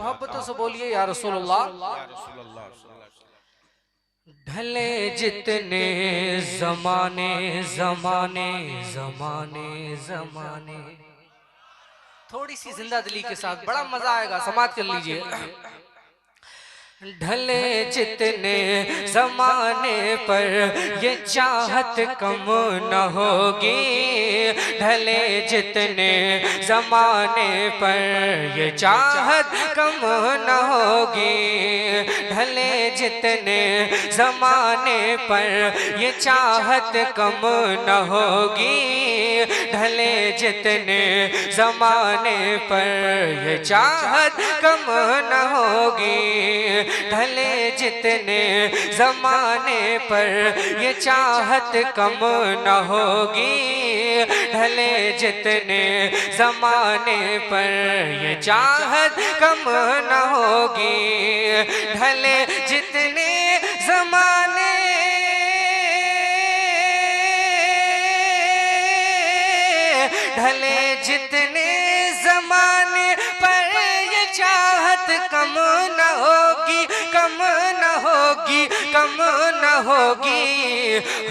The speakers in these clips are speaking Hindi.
मोहब्बतों से बोलिए या रसूलुल्लाह। ढले जितने जमाने जमाने जमाने जमाने, थोड़ी सी जिंदा दिली के साथ बड़ा मजा आएगा, समाप्त कर लीजिए। ढले जितने जमाने पर ये चाहत कम न होगी, ढले जितने जमाने पर ये चाहत कम न होगी, ढले जितने जमाने पर ये चाहत कम न होगी, ढले जितने जमाने पर ये चाहत कम न होगी, ढले जितने जमाने पर ये चाहत कम न होगी, ढले जितने जमाने पर ये चाहत कम न होगी, ढले जितने जमाने ढले जितने जमाने पर ये चाहत कम न होगी, कम न होगी, कम न होगी।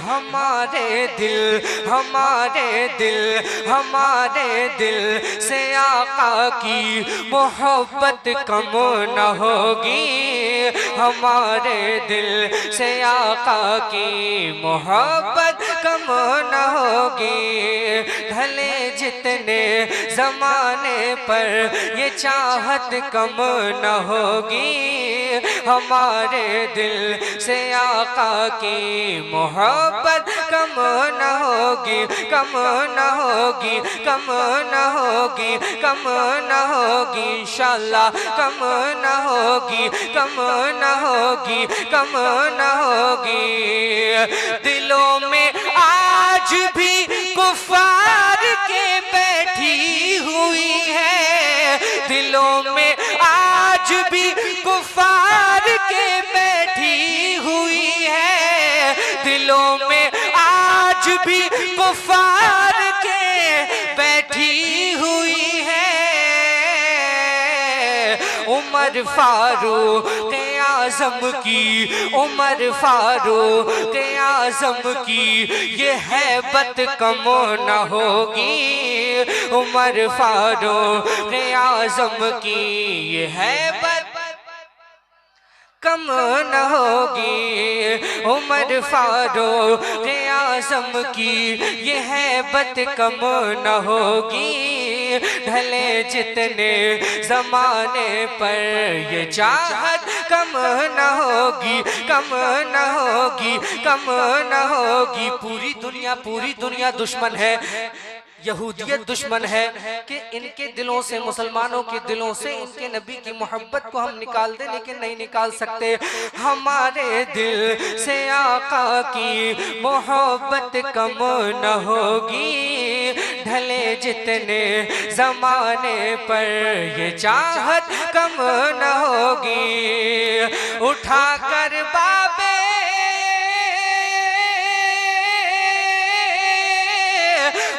हमारे दिल हमारे दिल हमारे दिल से आका की मोहब्बत कम न होगी, हमारे दिल से आका की मोहब्बत कम न होगी, ढले जितने जमाने पर ये चाहत कम न होगी, हमारे दिल से आका की मोहब्बत कम न होगी, कम न होगी, कम न होगी, कम न होगी, इंशाअल्लाह कम न होगी, कम न होगी, कम न होगी। दिलों में आज भी कुफार के बैठी हुई है, दिलों में आज भी कुफार के बैठी हुई है, दिलों में आज भी कुफार के बैठी हुई है। उमर फारूक आज़म की, उमर फारूक आज़म की ये हैबत कम न होगी, उमर फारूक आज़म की ये हैबत कम न होगी, उमर फारूक आज़म की ये हैबत कम न होगी, ढले जितने जमाने पर ये चाहत कम न होगी, कम न होगी, कम न होगी। पूरी दुनिया दुश्मन है, यहूदियत दुश्मन है कि इनके दिलों से, मुसलमानों के दिलों से इनके नबी की मोहब्बत को हम निकाल दें, लेकिन नहीं निकाल सकते। हमारे दिल से आका की मोहब्बत कम न होगी, ढले जितने जमाने पर ये चाहत कम न होगी। उठाकर बाबे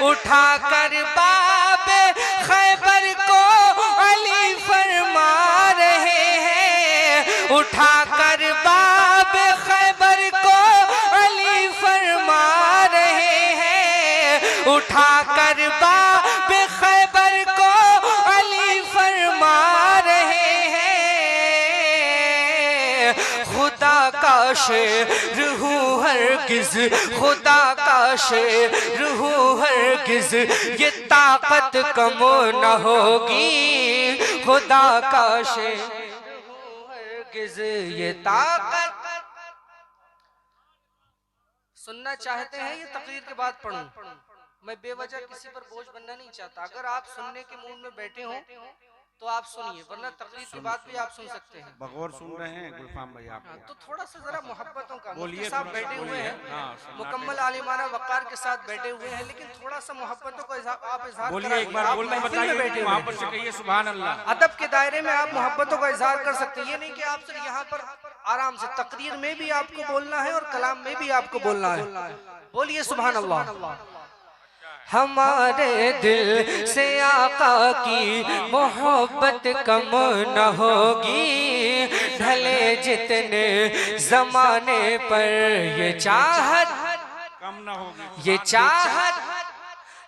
उठाकर बाबे खैबर को अली फरमा रहे हैं, उठाकर बाबे खैबर को अली फरमा रहे हैं, उठाकर बाबे खैबर को अली फरमा रहे हैं। खुदा का शेर हूँ हरगिज़, खुदा का शेर हूँ हरगिज़ ये ताकत कम न होगी, खुदा का शेर हूँ हरगिज़ ये ताकत। सुनना चाहते हैं ये तकरीर के बाद पढ़ूं? मैं बेवजह किसी पर बोझ बनना नहीं चाहता। अगर आप सुनने के मूड में बैठे हो तो आप सुनिए, वरना तकरीर के बाद भी आप सुन सकते हैं। बगौर सुन रहे हैं गुलफाम भाई आप? तो थोड़ा सा जरा मोहब्बतों का, बोलिए, साहब बैठे हुए हैं मुकम्मल आलिमाना वक़ार के साथ बैठे हुए हैं, लेकिन थोड़ा सा मोहब्बतों का आप इजहार बोलिए, एक बार बोलना बताइए, वहाँ पर से कहिए सुभान अल्लाह। अदब के दायरे में आप मोहब्बतों का इजहार कर सकते हैं, ये नहीं कि आप सिर्फ यहाँ पर आराम से, तकरीर में भी आपको बोलना है और कलाम में भी आपको बोलना है। बोलिए सुभान अल्लाह। हमारे दिल से आका की मोहब्बत कम न होगी, ढले जितने जमाने पर ये चाहत कम न होगी,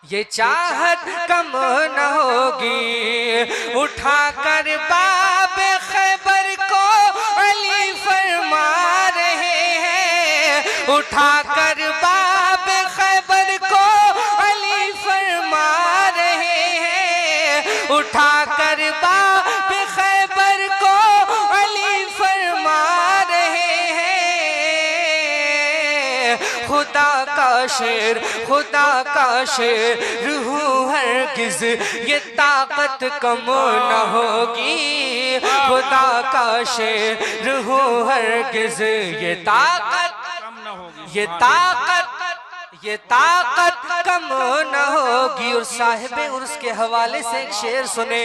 ये चाहत कम न होगी। उठाकर बाब खैबर को अली फरमा रहे हैं, उठाकर बाब खैबर को अली फरमा रहे हैं, उठाकर बाब खैबर को अली फरमा रहे हैं। खुदा का शेर रूह हरगिज़ ये ताकत कम न होगी, खुदा का शेर रूह हरगिज़ ये ताकत कम न होगी, ये ताकत कम न होगी। और साहिबे उर्स के हवाले से एक शेर सुने,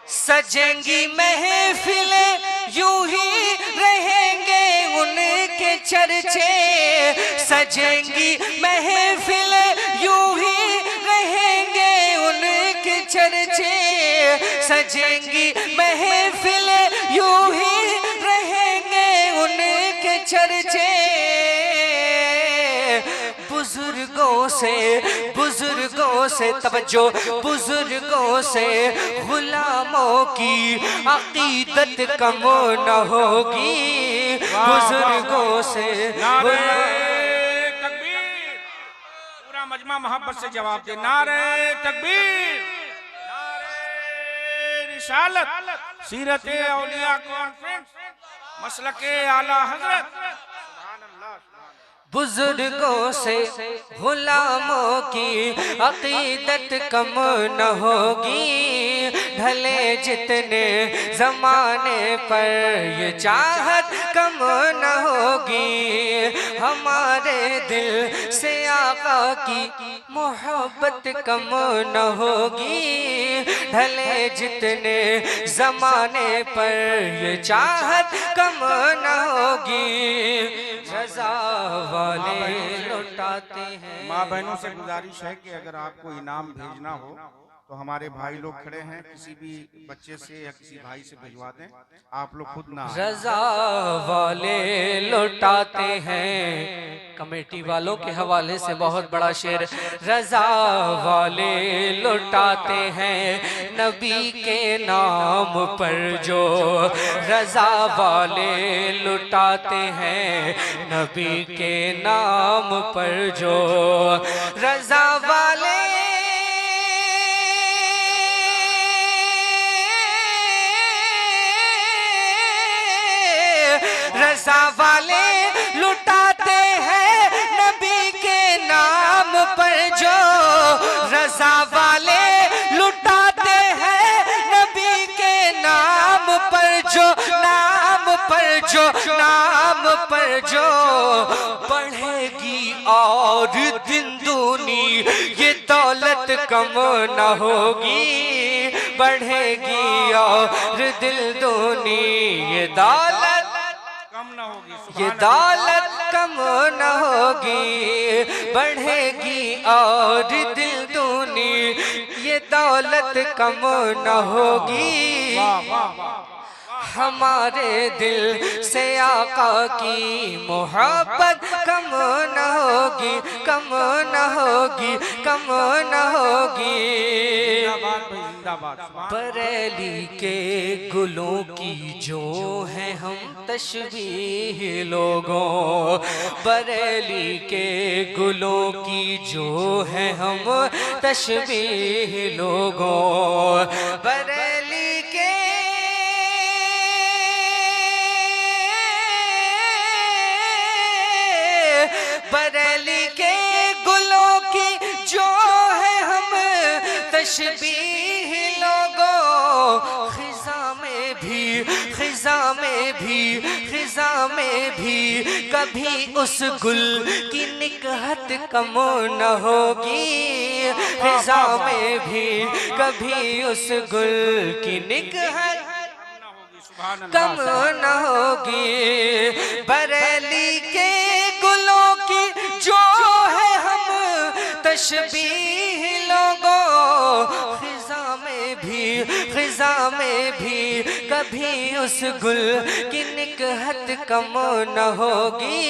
सजेंगी महफिलें यूं ही रहेंगे उनके चर्चे, सजेंगी महफिलें यूं ही रहेंगे उनके चर्चे, सजेंगी महफिलें यूं ही रहेंगे उनके चर्चे। बुजुर्गों से तवज्जो, बुजुर्गों से गुलामों की अकीदत कम न होगी, बुजुर्गों से तकबीर। पूरा मजमा मोहब्बत से जवाब दे, नारे तकबीर, नारे रिसालत, सीरत औलिया कॉन्फ्रेंस, मसलके आला हजरत। बुजुर्गों से गुलामों की अकीदत कम न होगी, ढले जितने जमाने पर ये चाहत कम न होगी। हमारे दिल से आका की मोहब्बत कम न होगी, ढले जितने जमाने पर ये चाहत कम न होगी। रज़ा वाले लौटाते हैं। माँ बहनों से गुजारिश है कि अगर आपको इनाम भेजना हो तो हमारे भाई लोग खड़े हैं, किसी भी बच्चे से या किसी भाई से भिजवा दें, आप लोग खुद ना। रज़ा वाले लौटाते हैं, कमेटी वालों के हवाले से बहुत बड़ा शेर, रज़ा वाले लौटाते हैं नबी के नाम पर जो, रज़ा वाले लौटाते हैं नबी के नाम पर जो, रज़ा वाले रज़ा वाले लुटाते हैं नबी के नाम पर जो, रज़ा वाले लुटाते हैं नबी के नाम पर जो, नाम पर जो, नाम पर जो। बढ़ेगी और दिन दूनी ये दौलत कम न होगी, बढ़ेगी और दिल दूनी ये दौलत कम न होगी, ये दौलत कम न होगी, बढ़ेगी और दिल दूनी ये दौलत कम न होगी। वाह वाह वाह। हमारे दिल से आका की मोहब्बत कम न होगी, कम न होगी, कम न होगी। जिंदाबाद भाई जिंदाबाद। बरेली के गुलों की जो है हम तशबीह लोगों, बरेली के गुलों की जो है हम तशबीह लोगों, बरेली के बरेली के गुलों की जो है हम तशबीह लोगों, खिज़ा में भी, खिज़ा में भी, खिज़ा में भी कभी उस गुल की निकहत कम न होगी, खिज़ा में भी कभी उस गुल की निकहत कम न होगी। बरेली के गुलों की जो है हम तशबीह भी कभी उस गुल की निकहत कम न होगी,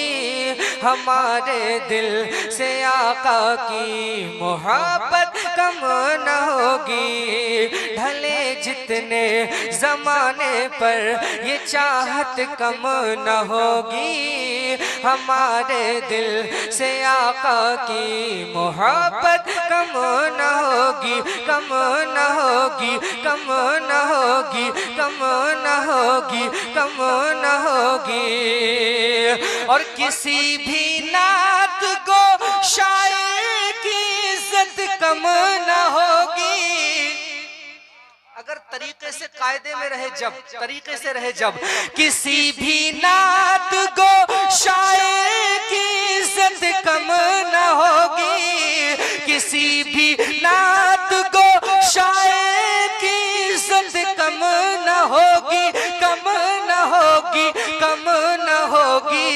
हमारे दिल से आका की मोहब्बत कम न होगी। ढले जितने जमाने पर ये चाहत कम न होगी, हमारे दिल से आका की मोहब्बत कम न होगी, कम न होगी, कम न होगी, कम न होगी, कम न होगी। और किसी भी नात को शायर की इज्जत कम न होगी। अगर तरीके से कायदे में रहे जब, तरीके से रहे जब, किसी भी नात को शायर की इज्जत कम न होगी, किसी भी नात को शायर की इज्जत कम न होगी, कम न होगी, कम न होगी।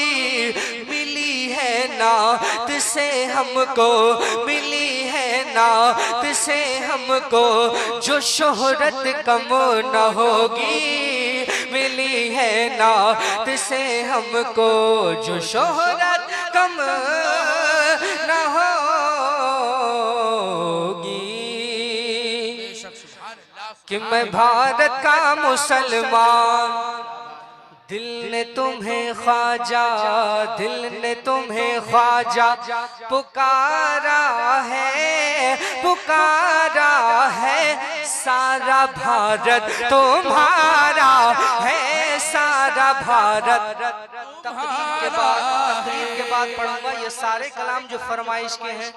मिली है नात से हमको, मिली है नात से हमको जो शोहरत कम न होगी, मिली है नात से हमको जो शोहरत कम न होगी। कि मैं भारत का मुसलमान, दिल ने तुम्हें ख्वाजा, दिल ने तुम्हें ख्वाजा पुकारा है, पुकारा है। सारा भारत तुम्हारा है, सारा भारत। तकरीर के बाद पढ़ूंगा ये सारे कलाम जो फरमाइश के हैं,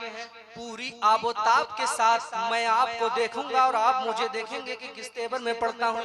पूरी आबोताब के साथ मैं आपको देखूंगा और आप मुझे देखेंगे कि किस तेवर में पढ़ता हूँ।